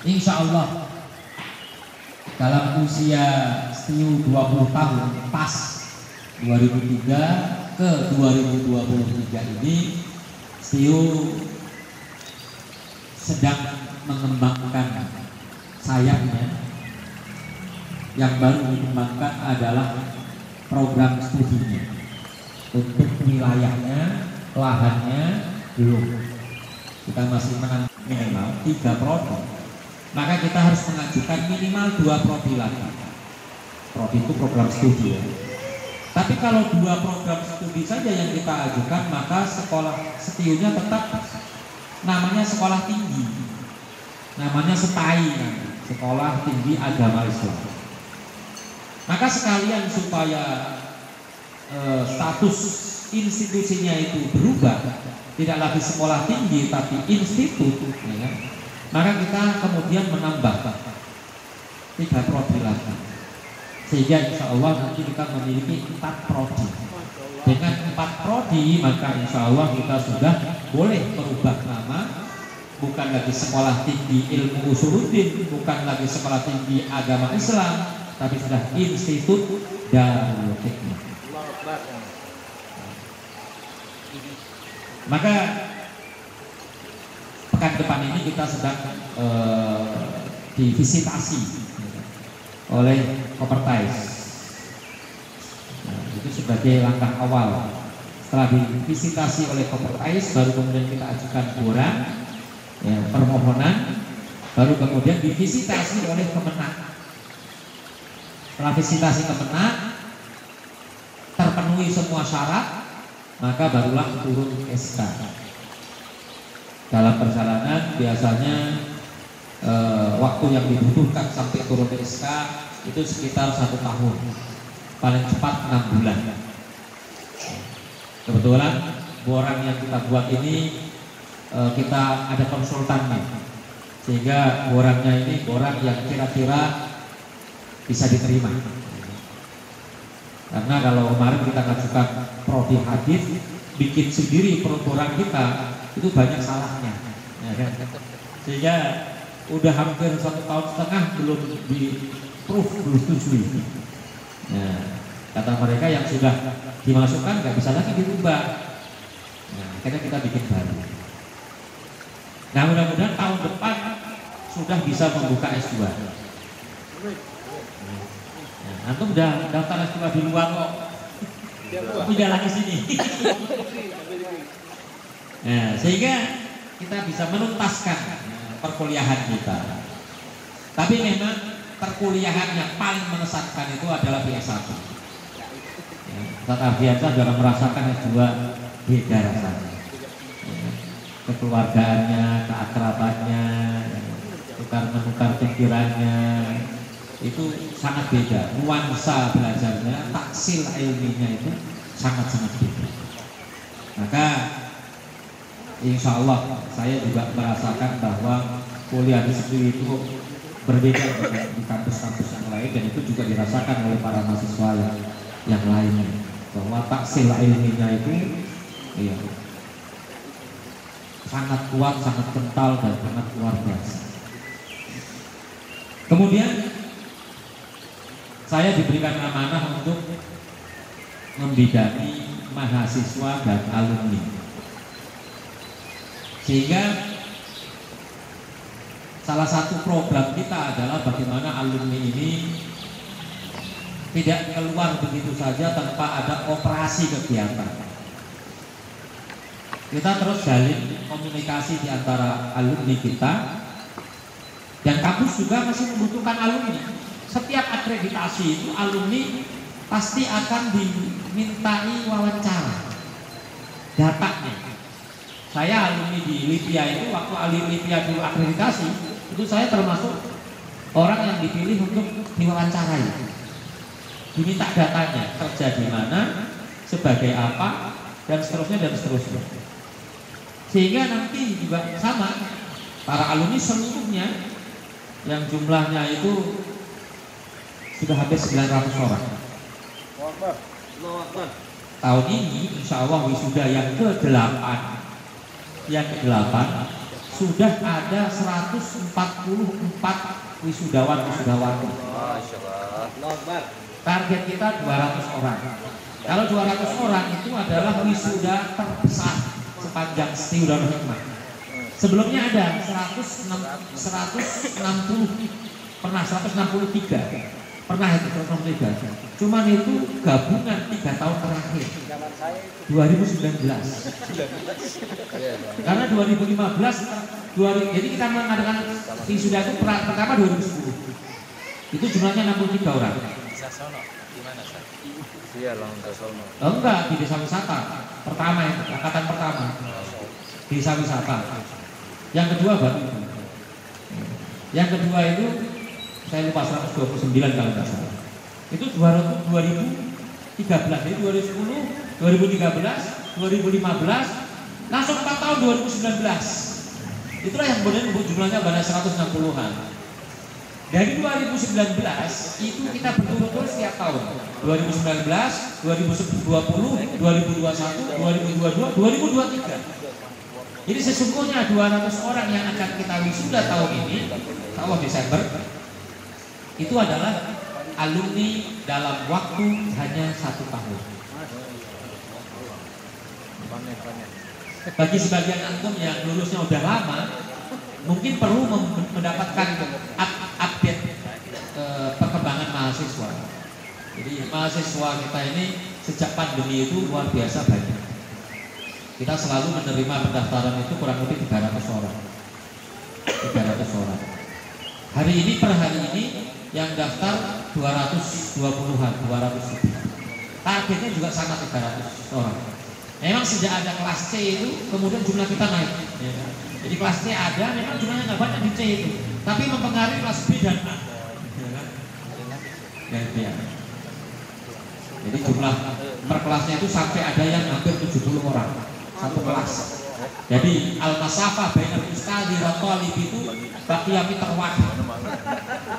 Insya Allah dalam usia STIU 20 tahun pas 2003 ke 2023 ini STIU sedang mengembangkan sayapnya. Yang baru dikembangkan adalah program studinya. Untuk wilayahnya, lahannya belum. Kita masih menang minimal 3 prodi. Maka kita harus mengajukan minimal 2 prodi lagi. Prodi itu program studi ya. Tapi kalau 2 program studi saja yang kita ajukan, maka sekolah STIU-nya tetap namanya sekolah tinggi. Namanya STAI, Sekolah Tinggi Agama Islam. Maka sekalian supaya status institusinya itu berubah, tidak lagi sekolah tinggi tapi institut, ya, maka kita kemudian menambah 3 prodi lagi, sehingga insya Allah nanti kita memiliki 4 prodi. Dengan 4 prodi maka insya Allah kita sudah boleh merubah nama, bukan lagi sekolah tinggi ilmu usuluddin, bukan lagi sekolah tinggi agama Islam, tapi sudah Institut Darul Hikmah. Maka pekan depan ini kita sedang divisitasi oleh Kopertais. Itu sebagai langkah awal. Setelah divisitasi oleh Kopertais, baru kemudian kita ajukan borang, ya, permohonan, baru kemudian divisitasi oleh Kemenak. Setelah visitasi Kemenak terpenuhi semua syarat, maka barulah turun SK. Dalam perjalanan biasanya waktu yang dibutuhkan sampai turun ke SK itu sekitar 1 tahun, paling cepat 6 bulan. Kebetulan borang yang kita buat ini kita ada konsultannya, sehingga borangnya ini borang yang kira-kira bisa diterima. Karena kalau kemarin kita ngajukan prodi hadis, bikin sendiri borang kita itu banyak salahnya, ya kan? Sehingga udah hampir 1,5 tahun belum di proof, belum setujui. Ya, kata mereka yang sudah dimasukkan nggak bisa lagi dirubah. Nah, akhirnya kita bikin baru. Nah, mudah-mudahan tahun depan sudah bisa membuka S2. Nah, antum udah daftar S2 di luar kok, pindah lagi sini. Nah, sehingga kita bisa menuntaskan perkuliahan kita. Tapi memang perkuliahan yang paling mengesankan itu adalah PS1. Ustaz Ardiansyah juga merasakan S2 beda rasanya. Kekeluargaannya, keakrabannya, tukar-menukar pikirannya, itu sangat beda. Nuansa belajarnya, taksil ilminya itu sangat-sangat beda. Maka insya Allah saya juga merasakan bahwa kuliah di STIU itu berbeda dengan di kampus-kampus yang lain, dan itu juga dirasakan oleh para mahasiswa yang lainnya, bahwa taksil ilminya itu iya, sangat kuat, sangat kental, dan sangat luar biasa. Kemudian saya diberikan amanah untuk membidangi mahasiswa dan alumni, sehingga salah satu program kita adalah bagaimana alumni ini tidak keluar begitu saja tanpa ada operasi kegiatan. Kita terus jalin komunikasi di antara alumni kita, dan kampus juga masih membutuhkan alumni. Setiap akreditasi itu alumni pasti akan dimintai wawancara datanya. Saya alumni di Libya itu, waktu Libya dulu akreditasi, itu saya termasuk orang yang dipilih untuk diwawancarai, diminta datanya, kerja di mana, sebagai apa, dan seterusnya dan seterusnya. Sehingga nanti juga sama, para alumni seluruhnya yang jumlahnya itu sudah hampir 900 orang. Tahun ini insya Allah wisuda yang ke-8 sudah ada 144 wisudawan-wisudawati. Target kita 200 orang. Kalau 200 orang itu adalah wisuda terbesar sepanjang Stiudal Hikmah. Sebelumnya ada 160 pernah 163 pernah itu 163. Cuman itu gabungan 3 tahun terakhir 2019. Karena 2015 jadi kita mengadakan wisuda itu pertama 2010. Itu jumlahnya 63 orang. Iya, Langkasono. Oh, enggak, di desa wisata. Pertama itu, angkatan pertama. Desa wisata. Yang kedua Batu. Yang kedua itu saya lupa 129 kalau nggak salah. Itu 2013, jadi 2010, 2013, 2015, langsung 4 tahun 2019. Itulah yang kemudian jumlahnya pada 160-an. Dari 2019 itu kita berturut-turut setiap tahun. 2019, 2020, 2021, 2022, 2023. Jadi sesungguhnya 200 orang yang akan kita wisuda tahun ini, Allah Desember, itu adalah alumni dalam waktu hanya 1 tahun. Bagi sebagian antum yang lulusnya udah lama, mungkin perlu mendapatkan update perkembangan mahasiswa. Jadi mahasiswa kita ini sejak pandemi itu luar biasa banyak. Kita selalu menerima pendaftaran itu kurang lebih 300 orang. 300 orang. Hari ini per hari ini yang daftar 220-an, 200 lebih. Targetnya juga sama 300 orang. Memang sejak ada kelas C itu kemudian jumlah kita naik. Ya. Jadi kelas C ada, memang jumlahnya nggak banyak di C itu, tapi mempengaruhi kelas B dan A. Ya. Jadi jumlah per kelasnya itu sampai ada yang hampir 70 orang satu kelas. Jadi al-masafah bainal ustadzi wa thalib itu baqiya meter wahid.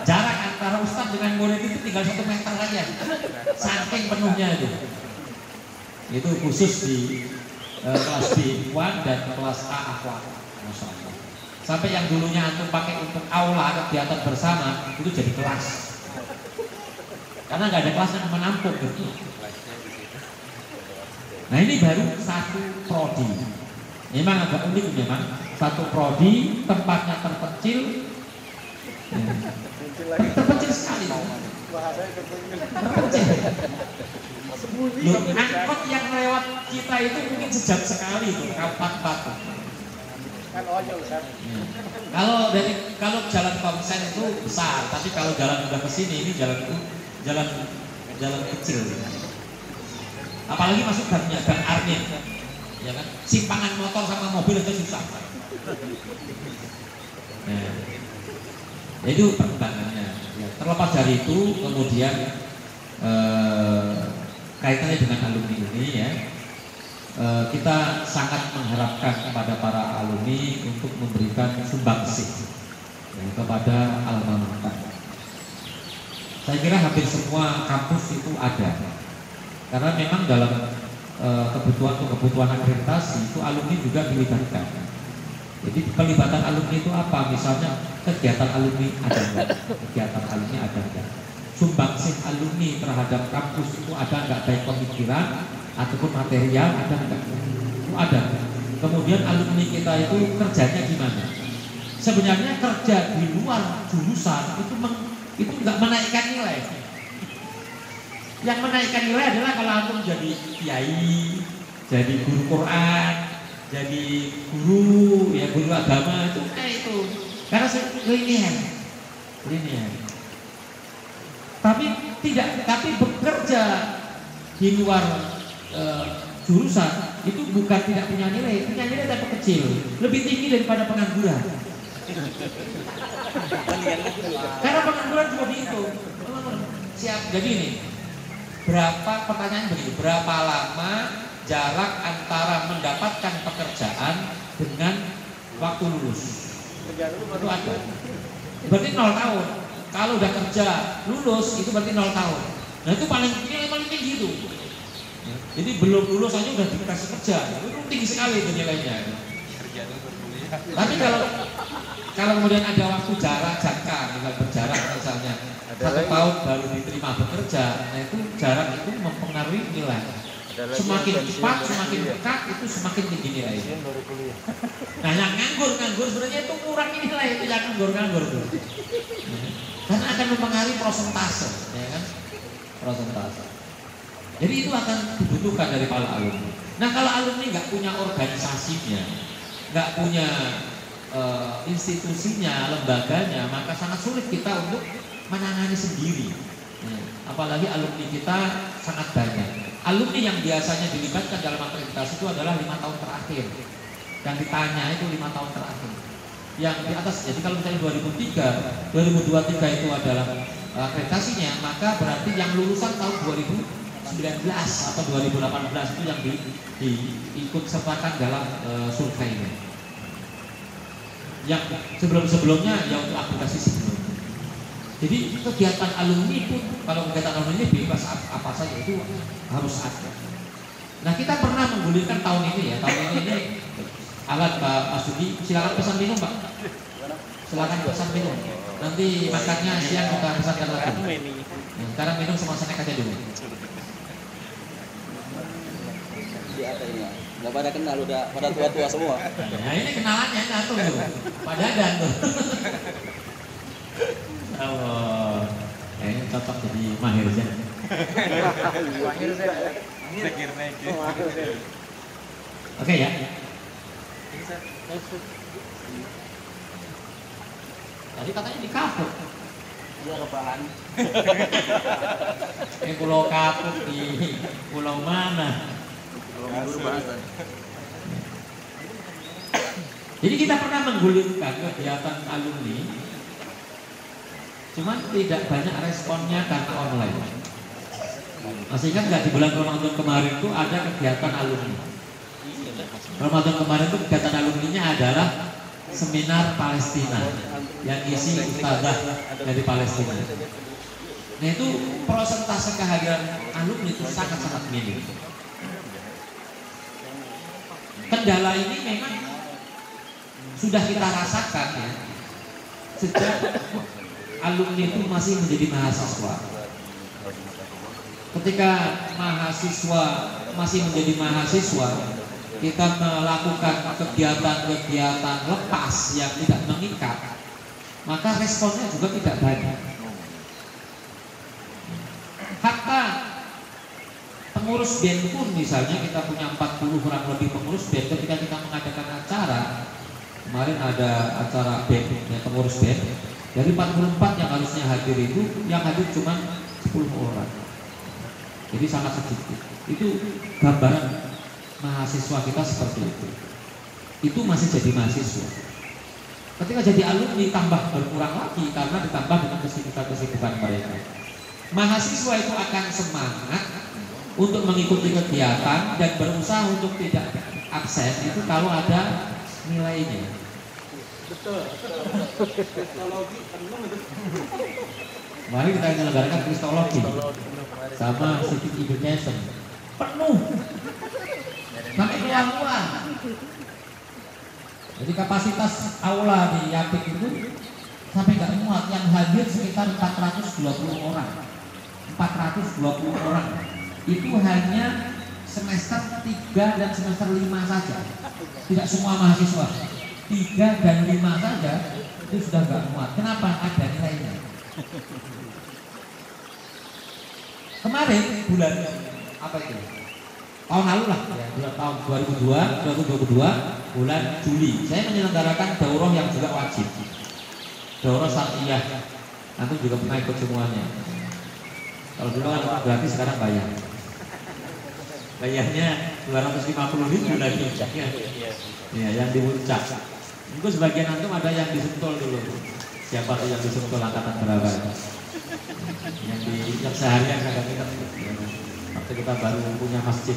Jarak antara ustaz dengan murid itu tinggal 1 meter aja. Saking penuhnya itu. Itu khusus di kelas B Ikhwan dan kelas A Akhwat. Masya Allah. Sampai yang dulunya antum pakai untuk aula kegiatan bersama itu jadi kelas. Karena nggak ada kelas yang menampung gitu. Nah ini baru 1 prodi. Memang agak unik memang. 1 prodi, tempatnya terpencil. Terpencil sekali. Terpencil. Loh, angkot yang lewat kita itu mungkin sejam sekali tuh, kapan-kapan. Kalau jalan Komsen itu besar, tapi kalau jalan udah ke sini ini jalan kecil. Apalagi masuk gangnya, gang Arnin, ya kan? Simpangan motor sama mobil aja susah. Nah, itu perkembangannya. Ya, terlepas dari itu, kemudian kaitannya dengan alumni ini ya, kita sangat mengharapkan kepada para alumni untuk memberikan sumbangsih ya, kepada alma mater. Saya kira hampir semua kampus itu ada, karena memang dalam kebutuhan akreditasi itu alumni juga dilibatkan. Jadi pelibatan alumni itu apa? Misalnya kegiatan alumni ada enggak? Kegiatan alumni ada enggak? Sumbangsih alumni terhadap kampus itu ada enggak, baik pemikiran ataupun material ada enggak? Itu ada. Kemudian alumni kita itu kerjanya gimana? Sebenarnya kerja di luar jurusan itu enggak menaikkan nilai. Yang menaikkan nilai adalah kalau antum jadi kiai, jadi guru Quran, jadi guru ya, guru agama itu itu. Karena linear. Tapi bekerja di luar jurusan itu bukan tidak punya nilai tapi kecil, lebih tinggi daripada pengangguran. Karena pengangguran juga dihitung. Siap. Jadi ini pertanyaan begini, berapa lama jarak antara mendapatkan pekerjaan dengan waktu lulus? Itu ada. Berarti 0 tahun. Kalau udah kerja lulus itu berarti 0 tahun. Nah itu nilai paling tinggi itu. Jadi belum lulus aja udah dikasih kerja. Itu tinggi sekali itu nilainya. Tapi kalau kemudian ada waktu jarak jangka, berjarak misalnya 1 tahun baru diterima bekerja, nah itu jarak itu mempengaruhi nilai. Semakin cepat, semakin dekat itu semakin tinggi nilai. Nah yang nganggur sebenarnya itu kurang nilai, itu yang nganggur tuh. Karena akan mempengaruhi prosentase, ya kan? Prosentase. Jadi itu akan dibutuhkan dari para alumni. Nah kalau alumni nggak punya organisasinya, nggak punya institusinya, lembaganya, maka sangat sulit kita untuk menangani sendiri. Apalagi alumni kita sangat banyak. Alumni yang biasanya dilibatkan dalam akreditasi itu adalah 5 tahun terakhir. Yang ditanya itu 5 tahun terakhir. Yang di atas, jadi kalau misalnya 2023 itu adalah akreditasinya, maka berarti yang lulusan tahun 2019 atau 2018 itu yang diikut sertakan dalam survei ini. Yang sebelum-sebelumnya ya untuk akreditasi sebelumnya. Jadi kegiatan alumni pun, kalau kegiatan alumni ini bebas apa saja itu harus ada. Nah kita pernah menggulirkan tahun ini ya, ini alat Pak Sudi, silakan pesan minum Pak. Silakan pesan minum. Nanti makannya siang kita pesankan lagi. Nah, sekarang minum sama snack aja dulu. Nggak pada kenal, udah pada tua-tua semua. Nah ini kenalannya satu tuh, Pak Dadan tuh. Oh, ini cocok jadi mahir ya. Mahir saya. Oke ya. Tadi katanya di Kapuk. Iya rebahan. Ini Pulau Kapuk di pulau mana? Jadi kita pernah menggulirkan kegiatan alumni, cuman tidak banyak responnya karena online. Masih ingat nggak di bulan Ramadan kemarin itu ada kegiatan alumni. Ramadan kemarin itu kegiatan alumninya adalah seminar Palestina yang isi ustadzah dari Palestina. Nah itu prosentase kehadiran alumni itu sangat-sangat minim. Kendala ini memang sudah kita rasakan ya sejak alumni itu masih menjadi mahasiswa. Ketika mahasiswa masih menjadi mahasiswa, kita melakukan kegiatan-kegiatan lepas yang tidak mengikat, maka responnya juga tidak banyak. Hatta pengurus BEM pun misalnya kita punya 40 kurang lebih pengurus BEM, ketika kita mengadakan acara, kemarin ada acara BEM, ya, pengurus BEM, dari 44 yang harusnya hadir itu, yang hadir cuma 10 orang. Jadi sangat sedikit. Itu gambaran mahasiswa kita seperti itu. Itu masih jadi mahasiswa. Ketika jadi alumni tambah berkurang lagi karena ditambah dengan kesibukan mereka. Mahasiswa itu akan semangat untuk mengikuti kegiatan dan berusaha untuk tidak absen itu kalau ada nilainya. Betul. Teknologi penuh itu. Mari kita menyelenggarakan kristologi sama civic education penuh sampai keluar. Jadi kapasitas aula di Yapik itu sampai nggak muat, yang hadir sekitar 420 orang. 420 orang itu hanya semester 3 dan semester 5 saja. Tidak semua mahasiswa. 3 dan 5 saja itu sudah nggak muat. Kenapa? Ada nilainya. Kemarin bulan apa itu? Tahun lalu lah, ya, bulan tahun 2022 bulan Juli, saya menyelenggarakan daurah yang juga wajib. Daurah syariah. Nanti juga pernah ikut semuanya. Kalau dulu kan gratis, sekarang bayar. Bayarnya 250.000 lagi. Ya, yang di puncak. Itu sebagian antum ada yang di Sentul dulu. Siapa tuh yang di Sentul angkatan berapa? Yang seharian kadang kita waktu kita baru punya masjid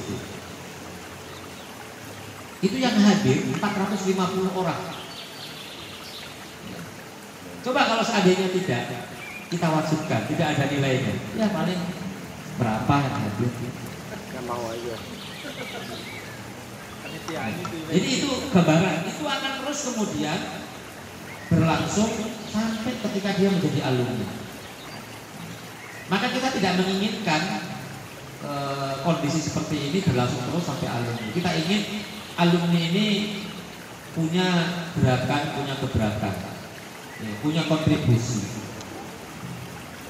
itu yang hadir 450 orang. Coba kalau seandainya tidak kita wajibkan, tidak ada nilainya, ya paling berapa yang hadir? Nggak mau aja. Jadi itu gambaran, itu akan terus kemudian berlangsung sampai ketika dia menjadi alumni. Maka kita tidak menginginkan kondisi seperti ini berlangsung terus sampai alumni. Kita ingin alumni ini punya gerakan, punya gebrakan, ya, punya kontribusi.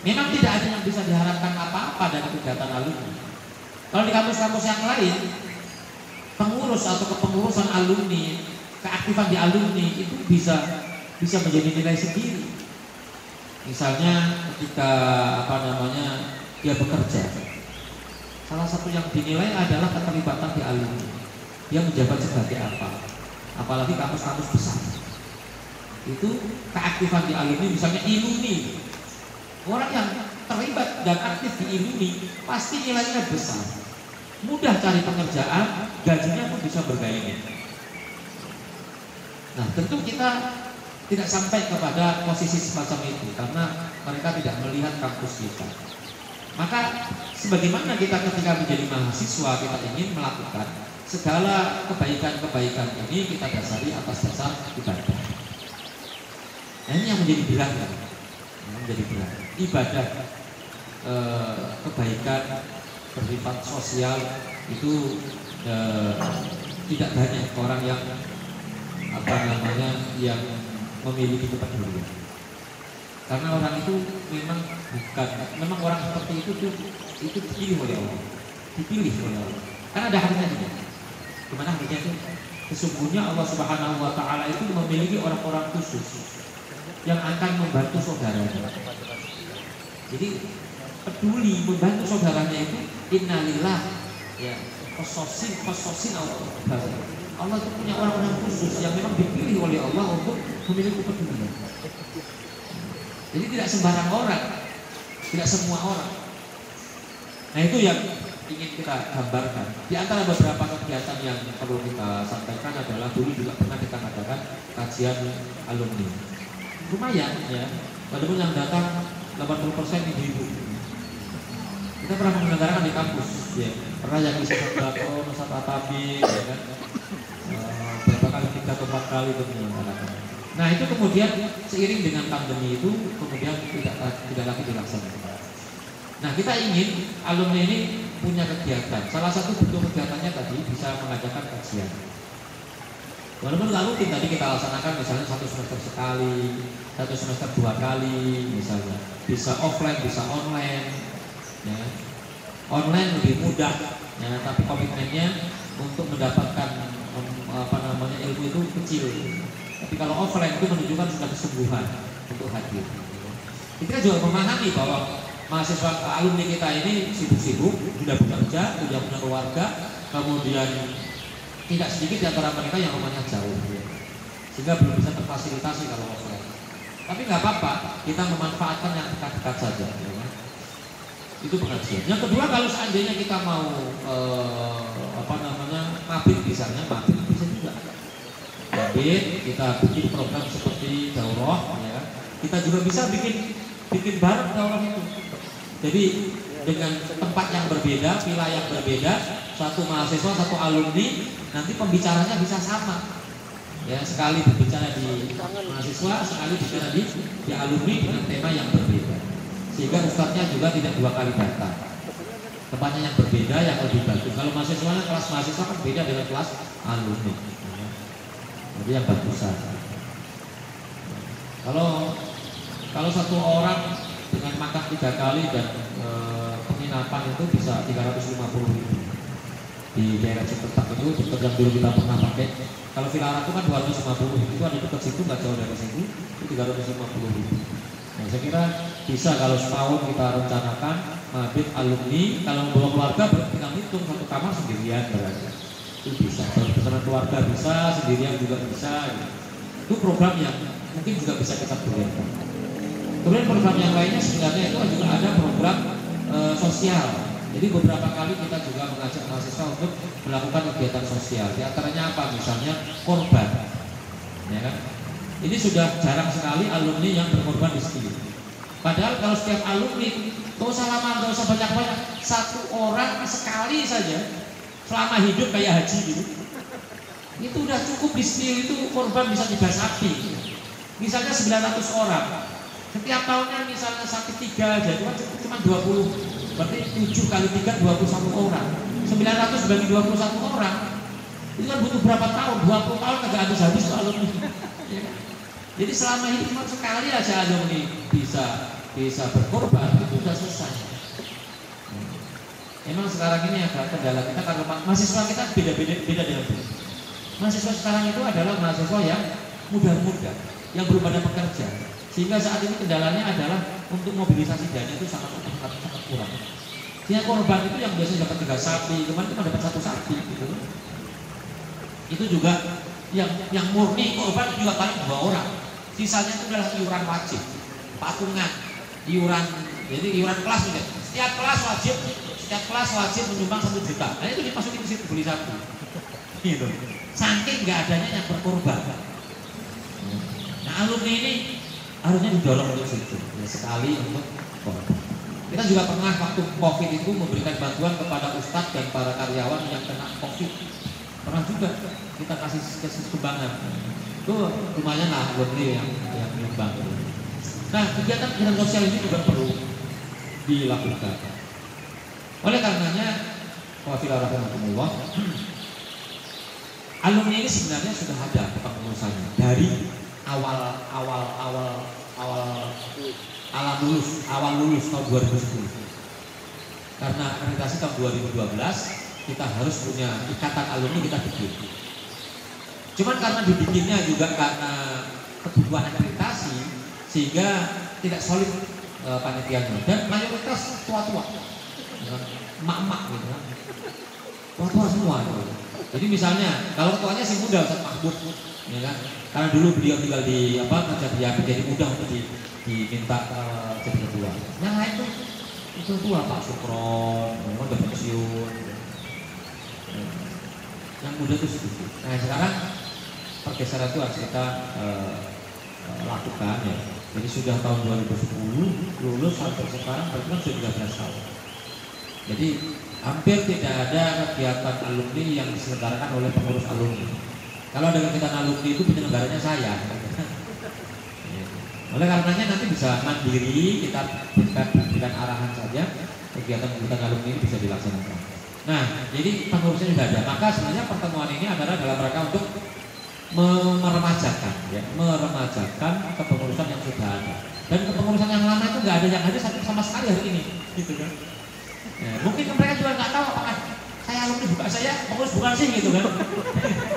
Memang tidak ada yang bisa diharapkan apa-apa dari kegiatan alumni. Kalau di kampus-kampus yang lain, pengurus atau kepengurusan alumni, keaktifan di alumni itu bisa menjadi nilai sendiri. Misalnya ketika dia bekerja, salah satu yang dinilai adalah keterlibatan di alumni. Dia menjabat sebagai apa? Apalagi kampus-kampus besar. Itu keaktifan di alumni, misalnya iluni. Orang yang terlibat dan aktif di iluni pasti nilainya besar. Mudah cari pekerjaan, gajinya pun bisa bergaya. Nah, tentu kita tidak sampai kepada posisi semacam itu karena mereka tidak melihat kampus kita. Maka sebagaimana kita ketika menjadi mahasiswa kita ingin melakukan segala kebaikan-kebaikan ini kita dasari atas dasar ibadah. Nah, ini yang menjadi berat, menjadi berat. Ibadah kebaikan bersifat sosial itu tidak banyak orang yang yang memiliki kepedulian. Karena orang itu memang orang seperti itu dipilih oleh Allah. Dipilih oleh Allah. Karena ada hadisnya juga. Gimana hadisnya itu? Sesungguhnya Allah Subhanahu wa taala itu memiliki orang-orang khusus yang akan membantu saudaranya. Jadi peduli membantu saudaranya itu innalillah, ya, khososin Allah itu punya orang-orang khusus yang memang dipilih oleh Allah untuk memiliki kepedulian. Jadi tidak sembarang orang, tidak semua orang. Nah, itu yang ingin kita gambarkan. Di antara beberapa kegiatan yang perlu kita sampaikan adalah dulu juga pernah kita adakan kajian alumni. Lumayan ya, walaupun yang datang 80% ibu-ibu. Kita pernah menyelenggarakan di kampus, ya. Pernah yang isi satu atabi, ya kan? Berapa kali 3 atau 4 kali itu menyelenggarakan. Nah, itu kemudian seiring dengan pandemi itu kemudian tidak lagi dilaksanakan. Nah, kita ingin alumni ini punya kegiatan. Salah satu bentuk kegiatannya tadi bisa mengadakan kajian. Walaupun lalu tadi kita laksanakan misalnya 1 semester sekali, 1 semester 2 kali misalnya. Bisa offline, bisa online. Ya. Online lebih mudah, ya, tapi komitmennya untuk mendapatkan ilmu itu kecil. Tapi kalau offline itu menunjukkan sudah kesungguhan untuk hadir. Kita juga memahami bahwa mahasiswa alumni kita ini sibuk-sibuk, sudah bekerja, sudah punya keluarga, kemudian tidak sedikit di antara mereka yang rumahnya jauh, ya. Sehingga belum bisa terfasilitasi kalau offline. Tapi nggak apa-apa, kita memanfaatkan yang dekat-dekat saja, ya. Itu pengajian. Yang kedua, kalau seandainya kita mau mabit misalnya, mabit bisa juga. Mabit, kita bikin program seperti daurah, ya. Kita juga bisa bikin bareng daurah itu. Jadi dengan tempat yang berbeda, wilayah yang berbeda, satu mahasiswa, satu alumni, nanti pembicaranya bisa sama. Ya, sekali berbicara di mahasiswa, sekali bicara di alumni dengan tema yang berbeda. Sehingga ustadznya juga tidak 2 kali datang. Tempatnya yang berbeda, yang lebih bagus. Kalau mahasiswanya kelas mahasiswa kan beda dengan kelas alumni. Jadi yang bagusan. Kalau satu orang dengan makan 3 kali dan penginapan itu bisa 350.000 di daerah Cipetak itu yang dulu kita pernah pakai. Kalau Vilara itu kan 250, itu ada dekat situ nggak jauh dari situ, itu 350.000. Nah, saya kira bisa kalau setahun kita rencanakan mabit alumni, kalau membawa keluarga tinggal hitung 1 kamar sendirian berarti. Itu bisa. Kalau bersama keluarga bisa, sendirian juga bisa. Itu program yang mungkin juga bisa kita gunakan. Kemudian program yang lainnya sebenarnya itu juga ada program sosial. Jadi beberapa kali kita juga mengajak mahasiswa untuk melakukan kegiatan sosial. Di antaranya apa? Misalnya korban, ya kan? Ini sudah jarang sekali alumni yang berkorban di sini. Padahal kalau setiap alumni, gak usah lama, gak usah banyak-banyak, 1 orang sekali saja selama hidup kayak haji gitu. Itu udah cukup di Stil itu korban bisa 3 sapi. Misalnya 900 orang. Setiap tahunnya misalnya sapi 3 aja, cuma 20. Berarti 7 kali 3 21 orang. 900 bagi 21 orang. Itu kan butuh berapa tahun? 20 tahun kagak habis-habis tuh alumni. Ya kan? Jadi selama ini cuma sekali aja alumni bisa berkorban, itu sudah selesai. Emang sekarang ini agak kendala kita karena mahasiswa kita beda dengan dulu. Mahasiswa sekarang itu adalah mahasiswa yang muda-muda, yang belum ada pekerja, sehingga saat ini kendalanya adalah untuk mobilisasi dana itu sangat kurang. Sehingga korban itu yang biasanya dapat 3 sapi, kemarin cuma dapat 1 sapi gitu. Itu juga yang murni korban juga paling 2 orang. Sisanya itu adalah iuran wajib, patungan, iuran, jadi iuran kelas juga. Setiap kelas wajib menyumbang 1 juta. Nah itu dimasukin ke situ beli sapi. Gitu. Saking nggak adanya yang berkorban. Nah alumni ini harusnya didorong untuk situ, ya, sekali untuk korban. Kita juga pernah waktu COVID itu memberikan bantuan kepada ustadz dan para karyawan yang kena COVID. Pernah juga kita kasih sumbangan. Itu lumayan lah alumni yang menyumbang. Nah kegiatan sosial ini juga perlu dilakukan. Oleh karenanya, wafilarahimakumullah, alumni ini sebenarnya sudah ada kepengurusannya dari awal lulus tahun 2010. Karena akreditasi tahun 2012 kita harus punya ikatan alumni, kita bikin. Cuman karena dibikinnya juga karena kebutuhan akreditasi sehingga tidak solid panitianya dan mayoritas tua-tua, emak-emak gitu kan, tua-tua semua gitu. Jadi misalnya kalau ketuanya si muda Ustaz Mahmud, ya kan? Karena dulu beliau tinggal di kerja di Yapi, jadi mudah untuk diminta jadi ketua. Yang lain tuh itu tua, Pak Sukron, udah pensiun. Yang muda itu sedikit. Nah sekarang pergeseran itu harus kita lakukan ya. Jadi sudah tahun 2010 lulus sampai sekarang berarti kan sudah 13 tahun. Jadi hampir tidak ada kegiatan alumni yang diselenggarakan oleh pengurus alumni. Kalau ada kegiatan alumni itu penyelenggaranya saya. Oleh karenanya nanti bisa mandiri, kita berikan arahan saja, kegiatan alumni ini bisa dilaksanakan. Nah, jadi pengurusnya sudah ada. Maka sebenarnya pertemuan ini adalah dalam rangka untuk meremajakan kepengurusan yang sudah ada. Dan kepengurusan yang lama itu nggak ada yang ada sama sekali hari ini, gitu kan? Ya, mungkin mereka juga nggak tahu apakah saya alumni bukan saya pengurus bukan sih gitu kan?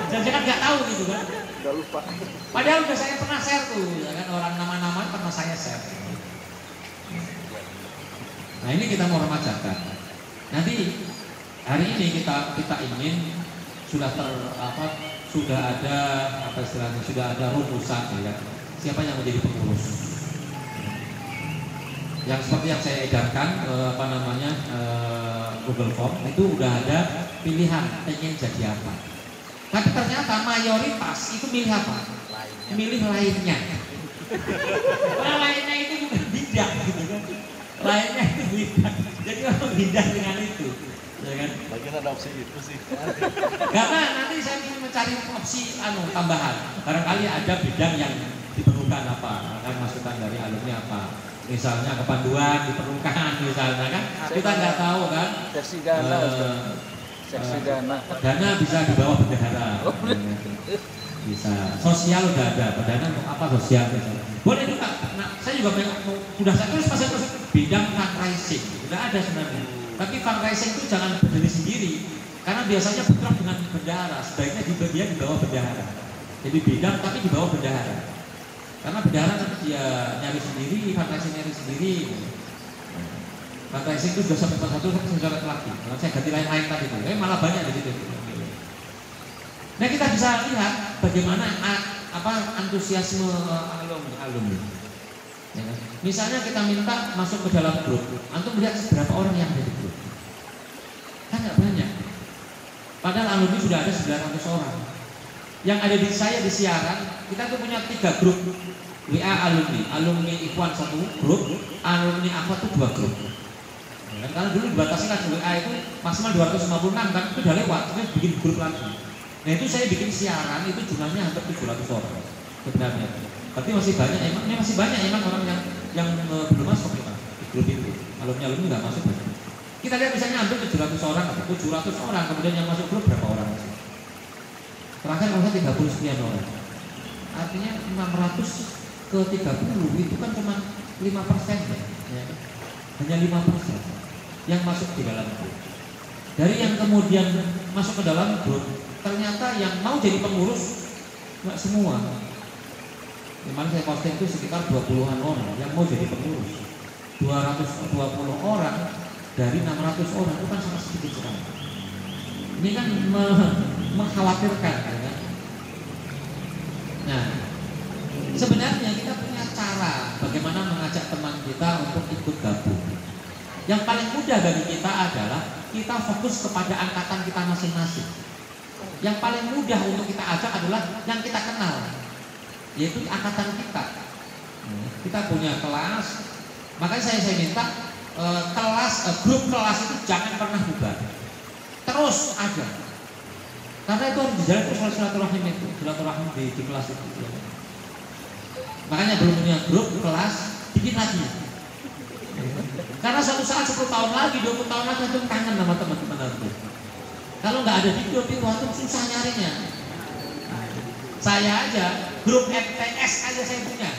Dan saya kan nggak tahu gitu kan? Udah lupa. Padahal udah saya pernah share tuh, ya kan, orang nama-nama pernah saya share. Nah ini kita mau remajakan. Nanti hari ini kita ingin sudah ada rumusan ya, siapa yang menjadi pengurus. Yang seperti yang saya edarkan Google Form itu udah ada pilihan pengen jadi apa. Tapi ternyata mayoritas itu milih apa? Milih lainnya. Karena lainnya itu bukan bidang gitu kan. Lainnya itu bidang. Jadi orang bidang dengan itu. Ya kan? Bagian ada opsi itu sih. Karena nanti saya ingin mencari opsi tambahan. Barangkali ada bidang yang diperlukan apa? Akan masukan dari alumni apa? Misalnya kepanduan diperlukan misalnya kan? Kita nggak tahu kan? Seksi dana, seksi dana. Dana bisa di bawah bendahara. Bisa. Sosial udah ada. Dana untuk apa sosial? Boleh juga. Nah, saya juga udah saya tulis masuk bidang fundraising. Udah ada sebenarnya. Tapi fundraising itu jangan berdiri sendiri, karena biasanya bentrok dengan bendahara. Sebaiknya dia di bawah bendahara. Jadi bidang tapi di bawah bendahara. Karena bendahara nanti dia nyari sendiri, fundraising nyari sendiri. Fundraising itu sudah sampai pas 1 saya coret lagi. Kalau saya ganti lain-lain tadi itu, malah banyak di situ. Nah kita bisa lihat bagaimana antusiasme alumni. Ya kan? Misalnya kita minta masuk ke dalam grup, antum lihat berapa orang yang ada di grup. Kan nggak banyak. Padahal alumni sudah ada 900 orang. Yang ada di saya di siaran, kita tuh punya 3 grup WA alumni Ikhwan 1 grup, alumni Akhwat itu 2 grup. Ya kan? Karena dulu dibatasi kan WA itu maksimal 256 kan, itu udah lewat, kita bikin grup lagi. Nah itu saya bikin siaran itu jumlahnya hampir 700 orang sebenarnya. Tapi masih banyak emang orang yang belum masuk ya, di grup itu. Alumni nggak masuk banyak. Kita lihat misalnya hampir 700 orang atau 700 orang, kemudian yang masuk grup berapa orang? Terakhir kalau saya 30 sekian orang. Artinya 600 ke 30 itu kan cuma 5% ya. Hanya 5% yang masuk di dalam grup. Dari yang kemudian masuk ke dalam grup, ternyata yang mau jadi pengurus nggak semua. Memang saya posting itu sekitar 20-an orang yang mau jadi pengurus. 220 orang dari 600 orang itu kan sangat sedikit sekali. Ini kan mengkhawatirkan ya kan? Nah, sebenarnya kita punya cara bagaimana mengajak teman kita untuk ikut gabung. Yang paling mudah bagi kita adalah kita fokus kepada angkatan kita masing-masing. Yang paling mudah untuk kita ajak adalah yang kita kenal, yaitu angkatan kita. Kita punya kelas, makanya saya minta grup kelas itu jangan pernah bubar, terus ada. Karena itu harus dijalin terus oleh silaturahim di kelas itu. Makanya belum punya grup kelas, bikin lagi. Karena suatu saat 10 tahun lagi, 20 tahun lagi itu kangen sama teman-teman itu. Kalau nggak ada di grup itu susah nyarinya. Saya aja grup MTS aja saya punya.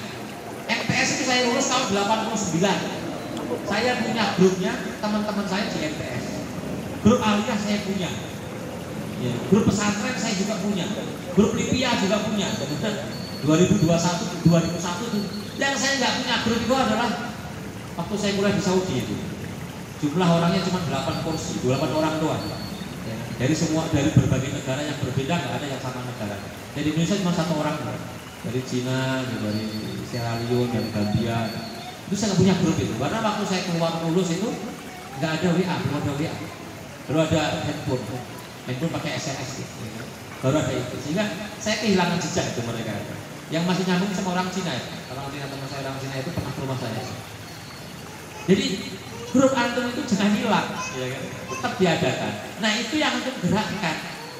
MTS itu saya urus tahun 89. Saya punya grupnya, teman-teman saya di MTS. Grup aliyah saya punya. Ya, grup pesantren saya juga punya. Grup Lipia juga punya. Kemudian 2001 itu yang saya nggak punya grup itu adalah waktu saya mulai di Saudi itu. Jumlah orangnya cuma 8 kursi, 8 orang doang. Ya, dari berbagai negara yang berbeda, nggak ada yang sama negara. Dari Indonesia cuma 1 orang, dari Cina, dari Sierra Leone, dari Gambia. Itu saya nggak punya grup itu, karena waktu saya keluar lulus itu nggak ada WA, belum ada WA, baru ada handphone pakai SMS gitu, baru ada itu, sehingga saya kehilangan jejak itu mereka. Yang masih nyambung sama orang Cina ya, orang Cina teman saya orang Cina itu pernah ke rumah saya. Jadi grup antum itu jangan hilang, ya kan? Tetap diadakan. Nah itu yang antum gerakkan.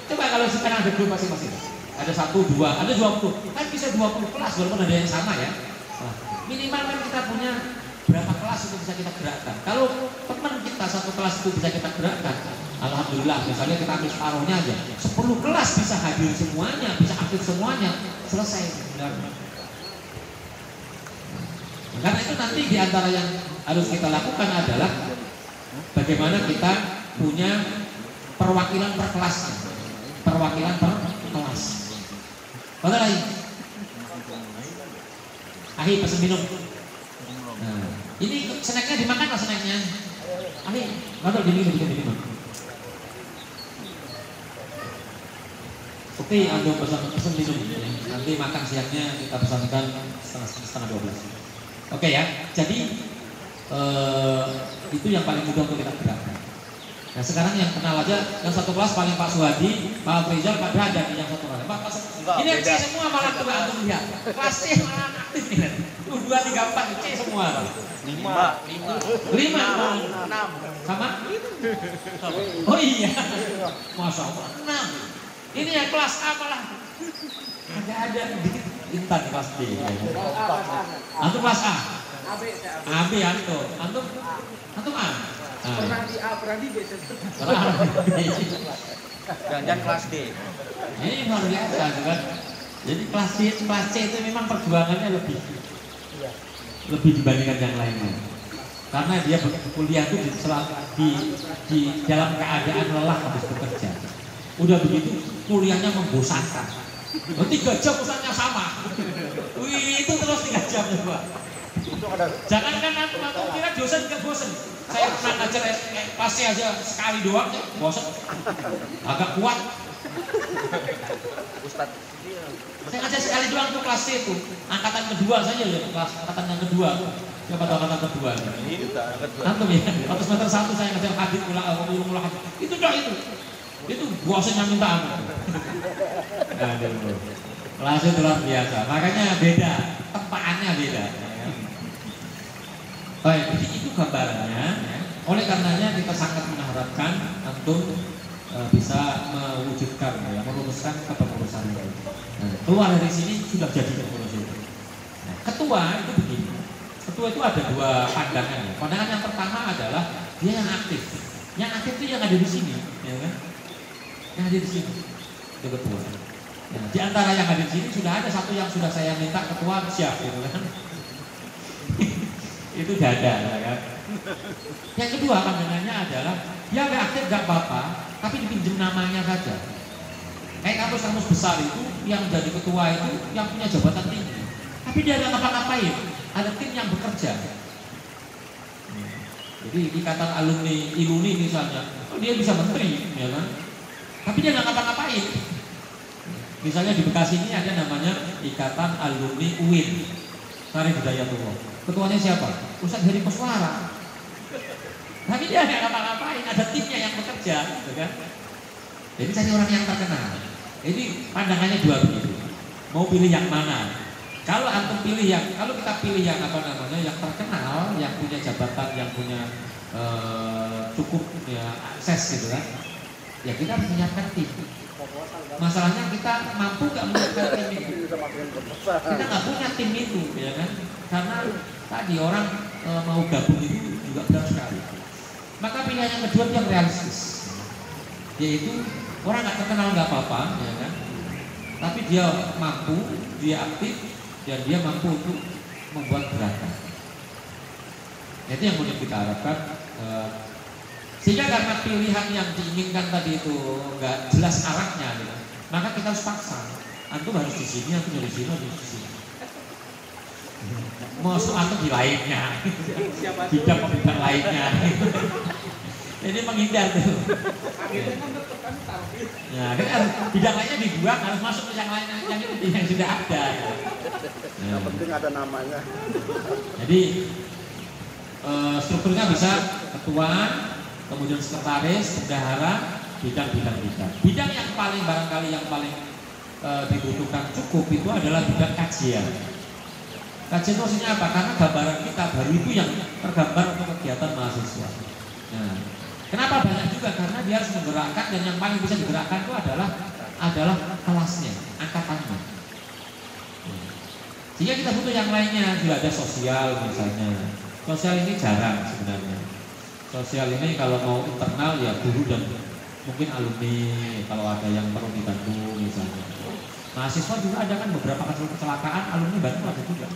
Coba kalau sekarang ada grup masing-masing, ada 1, 2, ada 20, kan bisa 20 kelas walaupun ada yang sama ya. Nah, minimal kan kita punya berapa kelas itu bisa kita gerakkan. Kalau teman kita 1 kelas itu bisa kita gerakkan, alhamdulillah. Misalnya kita ambil separuhnya aja, 10 kelas bisa hadir semuanya, bisa aktif semuanya, selesai sebenarnya. Karena itu nanti diantara yang harus kita lakukan adalah bagaimana kita punya perwakilan per kelas. Perwakilan per kelas. Mana lagi? Ahi pesen minum. Nah, ini snacknya dimakan lah snacknya. Ahi, mana diminum. Oke, Anda pesen minum. Nanti makan siangnya kita pesankan setengah 12. Oke ya, jadi itu yang paling mudah untuk kita gerakkan. Nah sekarang yang kenal aja, yang 1 kelas paling Pak Suhadi, Pak Rizal, Pak Dada yang 1 kelas. Ini yang C semua malah coba antum lihat. Kelas C malah aktif nih. 2, 3, 4 C semua. 5, 6 sama? Oh iya, Masya Allah 6. Ini yang kelas A malah ada dikit. Intan kelas D. Antum kelas A. AB antum A. Pernah di A, pernah di B. Jangan kelas D. Ini luar biasa kan. Jadi kelas C itu memang perjuangannya lebih dibandingkan yang lainnya. Karena dia kuliah itu di dalam keadaan lelah habis bekerja. Udah begitu kuliahnya membosankan. 3 jam usahanya sama. Wih, itu terus 3 jam ya Pak. Jangankan aku kira dosen gak bosen. Saya pernah ngajar pasti aja sekali doang ya, bosen. Agak kuat. Ustaz. Saya ngajar sekali doang tuh kelas C itu. Angkatan kedua saja ya, kelas angkatan yang kedua. Siapa tahu angkatan kedua? Antum ya. Waktu semester 1 saya ngajar hadits ulang itu dah itu. Itu bosennya minta ampun. Aduh, kelas itu luar biasa. Makanya beda, tempaannya beda. Baik, jadi itu gambarannya. Oleh karenanya kita sangat mengharapkan antum bisa mewujudkan, ya, merumuskan kepengurusan itu. Nah, keluar dari sini sudah jadi pengurus itu. Nah, ketua itu begini. Ketua itu ada dua pandangan. Ya. Pandangan yang pertama adalah dia yang aktif. Yang aktif itu yang ada di sini, ya kan? Yang ada di sini itu ketua. Ya, di antara yang ada di sini sudah ada satu yang sudah saya minta ketua siap, gitu kan? Itu sudah ada, ya kan? Yang kedua pandangannya adalah dia nggak aktif nggak apa-apa, tapi dipinjam namanya saja. Kayak kampus-kampus besar itu yang jadi ketua itu yang punya jabatan tinggi, tapi dia nggak ngapa-ngapain. Ada tim yang bekerja. Jadi ikatan alumni ILUNI misalnya, oh dia bisa menteri, ya kan? Tapi dia nggak ngapa-ngapain. Misalnya di Bekasi ini ada namanya Ikatan Alumni UIN, Sari Hidayatullah. Ketuanya siapa? Ustadz Heri Koswara. Tapi dia nggak ngapa-ngapain, ada timnya yang bekerja, gitu kan? Jadi cari orang yang terkenal. Jadi pandangannya dua begitu. Mau pilih yang mana? Kalau antum pilih yang, kalau kita pilih yang apa namanya, yang terkenal, yang punya jabatan, yang punya cukup ya, akses gitu kan, ya kita harus menyiapkan tim. Masalahnya kita mampu nggak menyiapkan tim itu? Kita nggak punya tim itu, ya kan? Karena tadi orang mau gabung itu juga berat sekali. Maka pilihan yang kedua yang realistis, yaitu orang nggak terkenal nggak apa-apa, ya kan? Tapi dia mampu, dia aktif, dan dia mampu untuk membuat gerakan. Itu yang mungkin kita harapkan. Sehingga karena pilihan yang diinginkan tadi itu nggak jelas arahnya, gitu, maka kita harus paksa. Antum harus di sini, antum di sini, antum di sini. Masuk antum di lainnya, bidang pembidang lainnya. Jadi menghindar tuh. Ya, kan bidang lainnya dibuang, harus masuk ke yang lainnya, yang sudah ada. Yang penting ada namanya. Jadi strukturnya bisa ketua, kemudian sekretaris, bendahara, bidang-bidang. Bidang yang paling barangkali yang paling dibutuhkan cukup itu adalah bidang kajian. Kajian maksudnya apa? Karena gambaran kita baru itu yang tergambar untuk kegiatan mahasiswa. Nah, kenapa banyak juga? Karena dia harus menggerakkan, dan yang paling bisa digerakkan itu adalah kelasnya, angkatannya. Sehingga kita butuh yang lainnya, juga ada sosial misalnya. Sosial ini jarang sebenarnya. Sosial ini kalau mau internal ya guru dan mungkin alumni, kalau ada yang perlu dibantu misalnya. Mahasiswa juga ada kan beberapa kasus kecelakaan, alumni bantu ada juga.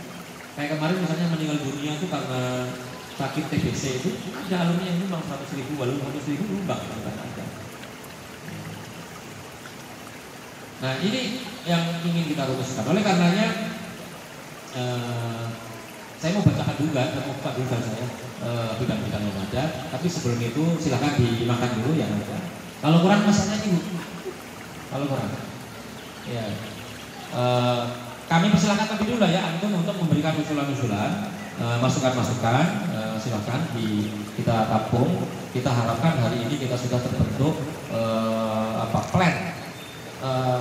Kayak kemarin misalnya meninggal dunia itu karena sakit TBC itu, ada alumni yang nyumbang 100.000, walaupun 100.000 nyumbang ada. Nah ini yang ingin kita rumuskan. Oleh karenanya saya mau bacakan juga, mau buka dulu saya bidang-bidang yang ada. Tapi sebelum itu silahkan dimakan dulu yang ada. Kalau kurang masalahnya ibu, kalau kurang, ya kami persilakan lebih dulu lah ya antum untuk memberikan usulan-usulan, masukan-masukan, silahkan kita tampung. Kita harapkan hari ini kita sudah terbentuk plan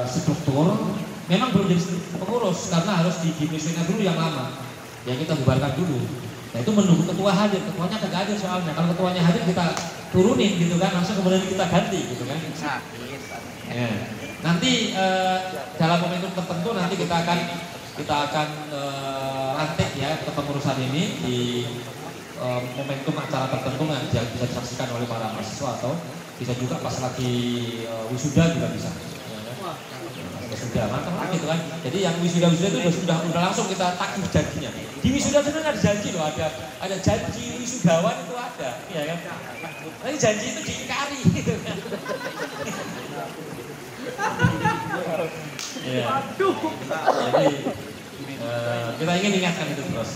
struktur. Memang belum jadi pengurus karena harus didefinisikan dulu yang lama, yang kita bubarkan dulu. Nah itu menunggu ketua hadir, ketuanya kagak hadir soalnya. Kalau ketuanya hadir kita turunin gitu kan, langsung kemudian kita ganti gitu kan. Ya. Nanti dalam momentum tertentu nanti kita akan lantik ya kepengurusan ini di momentum acara tertentu yang bisa disaksikan oleh para mahasiswa atau bisa juga pas lagi wisuda juga bisa. Wisuda mantap lah gitu kan. Jadi yang wisuda itu sudah langsung kita tagih janjinya. Di wisuda itu ada janji loh, ada janji wisudawan itu ada, ya kan. Tapi janji itu diingkari gitu kan. Ya. Jadi kita ingin ingatkan itu terus.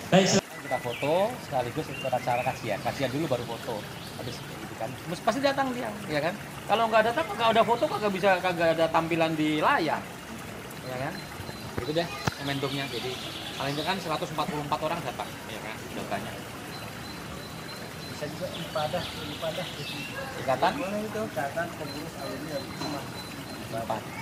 Baik, Kita foto sekaligus ikut acara kajian dulu baru foto. Habis itu kan, pasti datang dia, ya kan? Kalau nggak datang, nggak ada foto, kagak ada tampilan di layar, ya kan? Itu deh momentumnya. Jadi paling kan 144 orang datang, ya kan? Sudah banyak. Bisa juga ibadah Ikatan? itu ikatan pengurus alumni yang cuma 4.